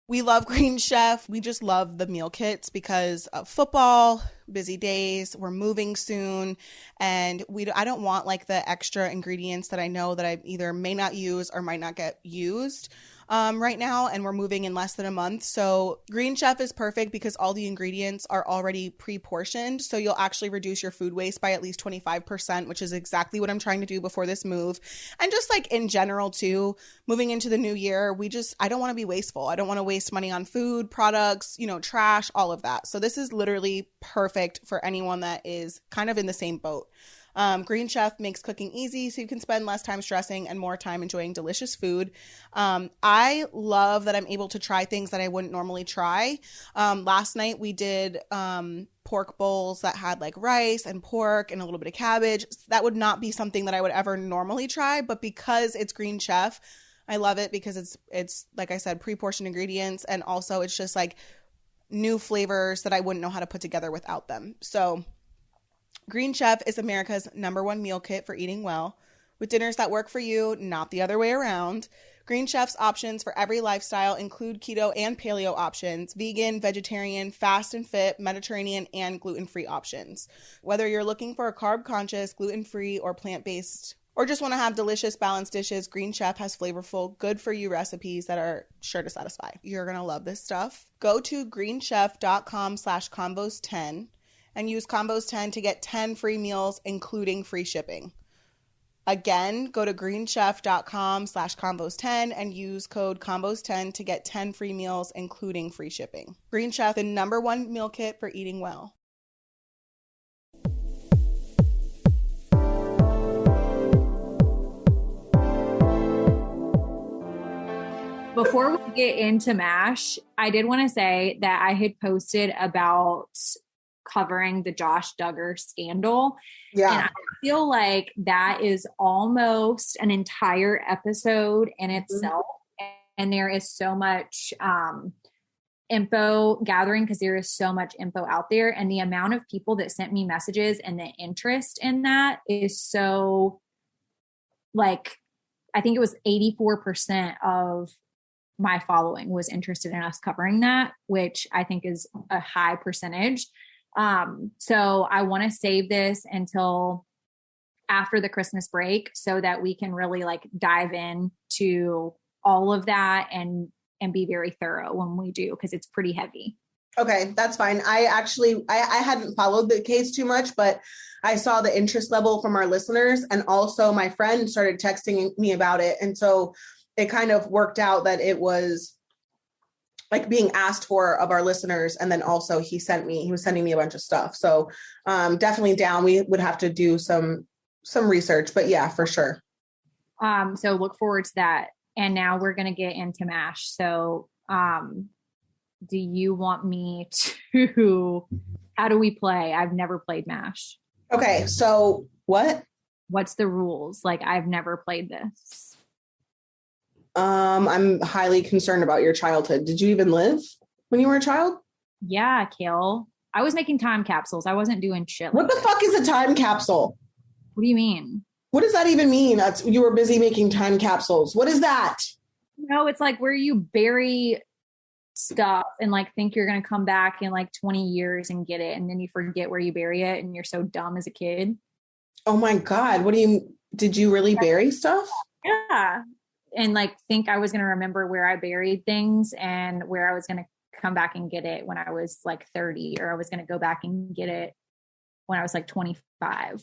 We love Green Chef. We just love the meal kits because of football, busy days, we're moving soon, and I don't want like the extra ingredients that I know that I either may not use or might not get used right now, and we're moving in less than a month. So Green Chef is perfect because all the ingredients are already pre-portioned, so you'll actually reduce your food waste by at least 25%, which is exactly what I'm trying to do before this move. And just like in general too, moving into the new year, I don't want to be wasteful. I don't want to waste money on food, products, trash, all of that. So this is literally perfect for anyone that is kind of in the same boat. Green Chef makes cooking easy so you can spend less time stressing and more time enjoying delicious food. I love that I'm able to try things that I wouldn't normally try. Last night we did pork bowls that had like rice and pork and a little bit of cabbage. That would not be something that I would ever normally try, but because it's Green Chef, I love it because it's like I said, pre-portioned ingredients, and also it's just like new flavors that I wouldn't know how to put together without them. So Green Chef is America's #1 meal kit for eating well, with dinners that work for you, not the other way around. Green Chef's options for every lifestyle include keto and paleo options, vegan, vegetarian, fast and fit, Mediterranean, and gluten-free options. Whether you're looking for a carb-conscious, gluten-free, or plant-based, or just want to have delicious, balanced dishes, Green Chef has flavorful, good-for-you recipes that are sure to satisfy. You're going to love this stuff. Go to greenchef.com/convos10 and use Convos10 to get 10 free meals, including free shipping. Again, go to greenchef.com/convos10 and use code Convos10 to get 10 free meals, including free shipping. Green Chef, the #1 meal kit for eating well. Before we get into M.A.S.H, I did want to say that I had posted about covering the Josh Duggar scandal. Yeah. And I feel like that is almost an entire episode in itself. And there is so much info gathering because there is so much info out there. And the amount of people that sent me messages and the interest in that is so, like, I think it was 84% of my following was interested in us covering that, which I think is a high percentage. So I want to save this until after the Christmas break so that we can really like dive in to all of that and be very thorough when we do, because it's pretty heavy. Okay, that's fine. I hadn't followed the case too much, but I saw the interest level from our listeners, and also my friend started texting me about it. And so it kind of worked out that it was like being asked for of our listeners. And then also he was sending me a bunch of stuff. So definitely down. We would have to do some research, but yeah, for sure. So look forward to that. And now we're going to get into M.A.S.H. So do you want me to, how do we play? I've never played M.A.S.H. Okay. So what's the rules? Like, I've never played this. I'm highly concerned about your childhood. Did you even live when you were a child? Yeah, Kail. I was making time capsules. I wasn't doing shit. What the fuck is a time capsule? What do you mean? What does that even mean? You were busy making time capsules. What is that? No, it's like where you bury stuff and like think you're going to come back in like 20 years and get it. And then you forget where you bury it and you're so dumb as a kid. Oh my God. Did you really bury stuff? Yeah. And like think I was going to remember where I buried things and where I was going to come back and get it when I was like 30, or I was going to go back and get it when I was like 25.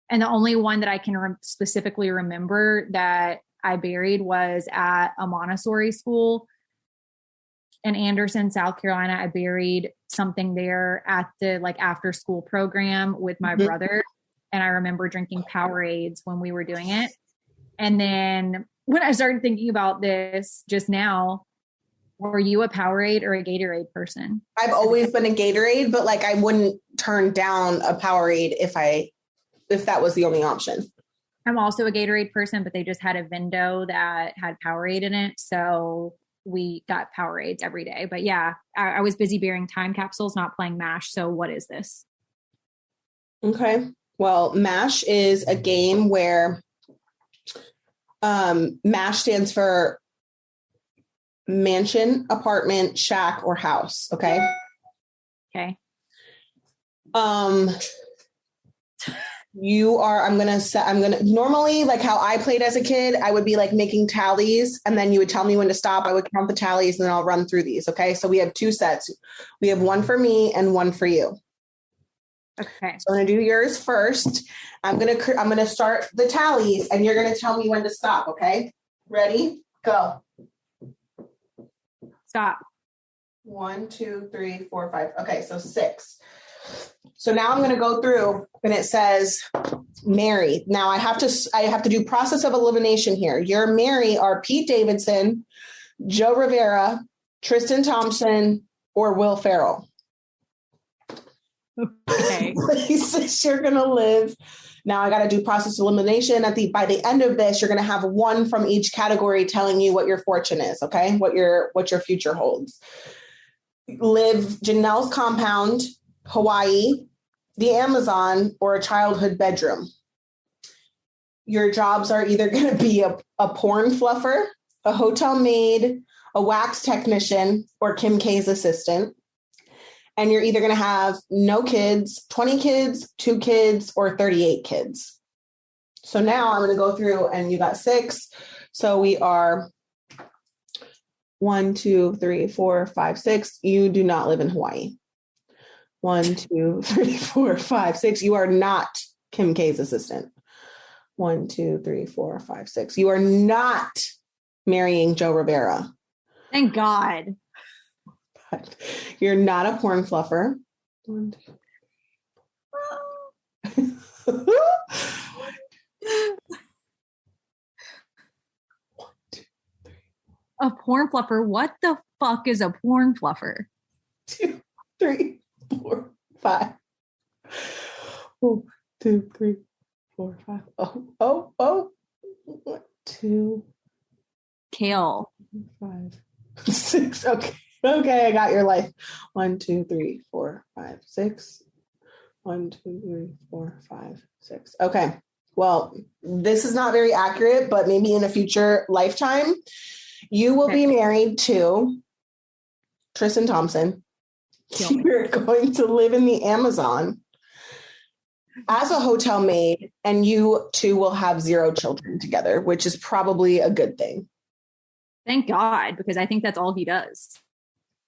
And the only one that I can specifically remember that I buried was at a Montessori school in Anderson, South Carolina. I buried something there at the like after school program with my brother. And I remember drinking Powerades when we were doing it. And then when I started thinking about this just now, were you a Powerade or a Gatorade person? I've always been a Gatorade, but like I wouldn't turn down a Powerade if that was the only option. I'm also a Gatorade person, but they just had a Vendo that had Powerade in it. So we got Powerades every day. But yeah, I was busy burying time capsules, not playing M.A.S.H. So what is this? Okay. Well, M.A.S.H. is a game where M.A.S.H. stands for mansion, apartment, shack, or house. Okay. Okay. Normally, like how I played as a kid, I would be like making tallies and then you would tell me when to stop. I would count the tallies and then I'll run through these. Okay. So we have 2 sets. We have one for me and one for you. Okay. So I'm going to do yours first. I'm going to start the tallies and you're going to tell me when to stop. Okay. Ready? Go. Stop. 1, 2, 3, 4, 5. Okay. So 6. So now I'm going to go through and it says Mary. Now I have to do process of elimination here. Your Mary are Pete Davidson, Joe Rivera, Tristan Thompson, or Will Ferrell. Okay. Places you're going to live. Now I got to do process elimination. By the end of this, you're going to have one from each category telling you what your fortune is. Okay. What your future holds. Live Janelle's compound, Hawaii, the Amazon, or a childhood bedroom. Your jobs are either going to be a porn fluffer, a hotel maid, a wax technician, or Kim K's assistant. And you're either going to have no kids, 20 kids, 2 kids, or 38 kids. So now I'm going to go through and you got 6. So we are 1, 2, 3, 4, 5, 6. You do not live in Hawaii. 1, 2, 3, 4, 5, 6. You are not Kim K's assistant. 1, 2, 3, 4, 5, 6. You are not marrying Joe Rivera. Thank God. You're not a porn fluffer. 1, 2. A porn fluffer? What the fuck is a porn fluffer? 2, 3, 4, 5. 1, 2, 3, 4, 5. Oh. 1, 2. Kail. 5, 6. Okay, I got your life. 1, 2, 3, 4, 5, 6. 1, 2, 3, 4, 5, 6. Okay. Well, this is not very accurate, but maybe in a future lifetime, you will be married to Tristan Thompson. You're going to live in the Amazon as a hotel maid, and you two will have 0 children together, which is probably a good thing. Thank God, because I think that's all he does.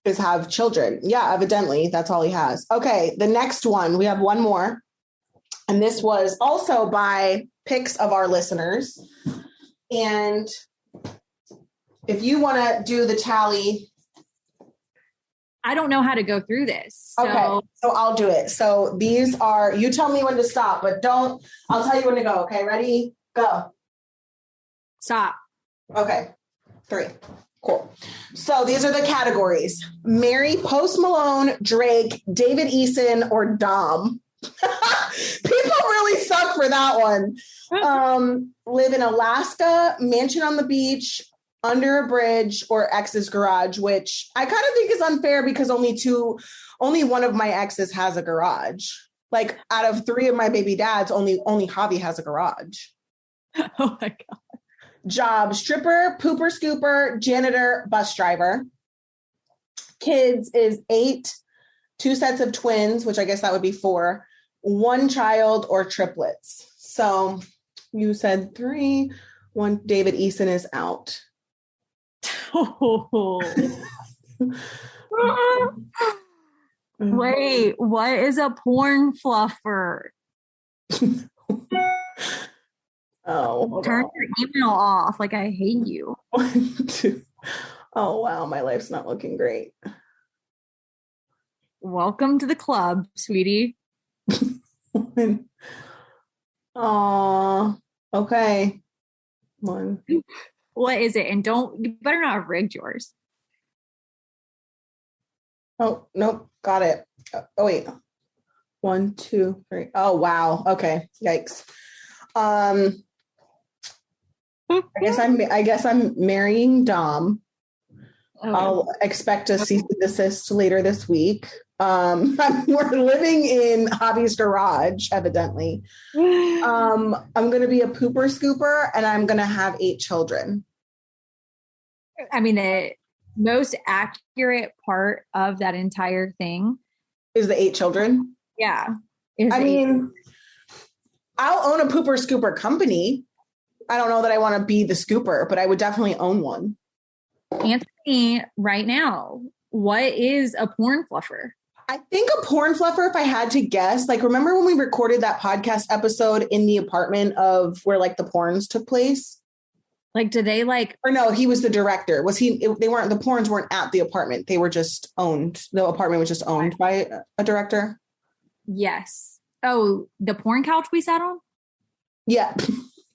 Is have children. Yeah, evidently that's all he has. Okay, the next one, we have one more. And this was also by picks of our listeners. And if you want to do the tally. I don't know how to go through this. So. Okay, so I'll do it. So these are, you tell me when to stop, but I'll tell you when to go. Okay, ready? Go. Stop. Okay, 3. Cool. So these are the categories. Mary, Post Malone, Drake, David Eason, or Dom. People really suck for that one. Live in Alaska, mansion on the beach, under a bridge, or ex's garage, which I kind of think is unfair because only one of my exes has a garage. Like out of 3 of my baby dads, only Javi has a garage. Oh my God. Job, stripper, pooper scooper, janitor, bus driver. kids is 8, 2 sets of twins, which I guess that would be 4, 1 child or triplets. So you said 3, 1. David Eason is out. Wait, what is a porn fluffer? Turn your email off. Like, I hate you. 1, 2. Oh, wow. My life's not looking great. Welcome to the club, sweetie. Oh, okay. 1. What is it? And you better not have rigged yours. Oh, nope. Got it. Oh, wait. 1, 2, 3. Oh, wow. Okay. Yikes. I guess I'm marrying Dom. Okay. I'll expect a cease and desist later this week. We're living in Javi's garage, evidently. I'm going to be a pooper scooper, and I'm going to have 8 children. I mean, the most accurate part of that entire thing is the 8 children. Yeah. I'll own a pooper scooper company. I don't know that I want to be the scooper, but I would definitely own one. Answer me right now. What is a porn fluffer? I think a porn fluffer, if I had to guess, like, remember when we recorded that podcast episode in the apartment of where like the porns took place? Like, do they like, or no, he was the director. The porns weren't at the apartment. They were just owned. The apartment was just owned by a director. Yes. Oh, the porn couch we sat on? Yeah.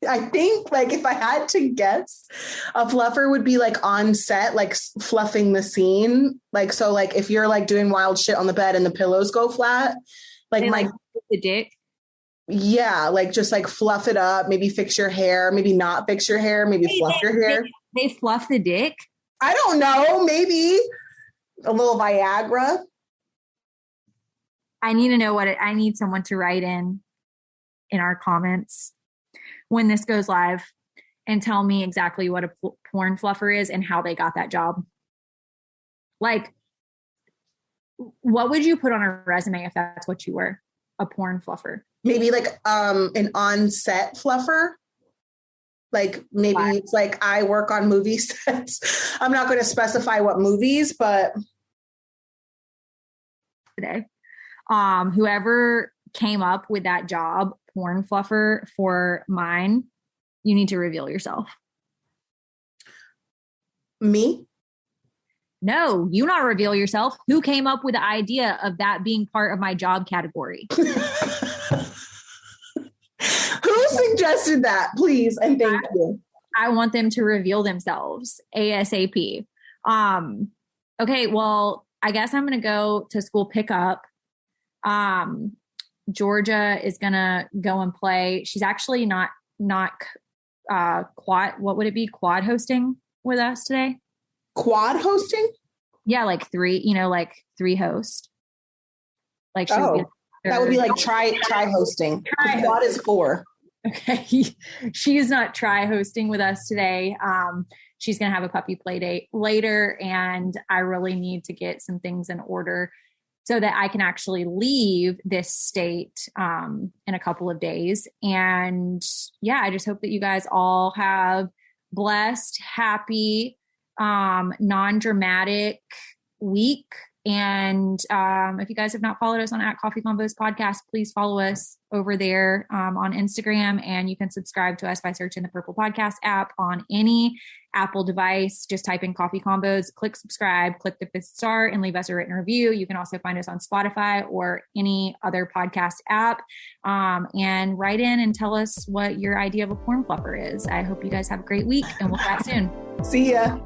I think, like, if I had to guess, a fluffer would be like on set, like fluffing the scene. Like, so like if you're like doing wild shit on the bed and the pillows go flat, like the dick. Yeah. Like just like fluff it up, maybe fix your hair, maybe not fix your hair, maybe fluff your hair. They fluff the dick? I don't know. Maybe a little Viagra. I need to know I need someone to write in our comments when this goes live and tell me exactly what a porn fluffer is and how they got that job. Like, what would you put on a resume if that's what you were? A porn fluffer? Maybe like an on-set fluffer. Like maybe it's like I work on movie sets. I'm not going to specify what movies, but today, whoever came up with that job, porn fluffer, for mine, you need to reveal yourself. Me? No, you not reveal yourself. Who came up with the idea of that being part of my job category? Who suggested that? Please and thank you. I want them to reveal themselves ASAP. Okay, well, I guess I'm going to go to school pickup. Georgia is going to go and play. She's actually not quad. What would it be? Quad hosting with us today? Quad hosting? Yeah. Like 3 hosts. Like, that would be like try hosting. Quad is 4. Okay. She's not try hosting with us today. She's going to have a puppy play date later, and I really need to get some things in order so that I can actually leave this state in a couple of days. And yeah, I just hope that you guys all have blessed, happy, non-dramatic week. And if you guys have not followed us on @Coffee Convos Podcast, please follow us over there on Instagram. And you can subscribe to us by searching the Purple Podcast app on any Apple device. Just type in Coffee Convos, click subscribe, click the 5th star, and leave us a written review. You can also find us on Spotify or any other podcast app. And write in and tell us what your idea of a porn fluffer is. I hope you guys have a great week, and we'll chat soon. See ya.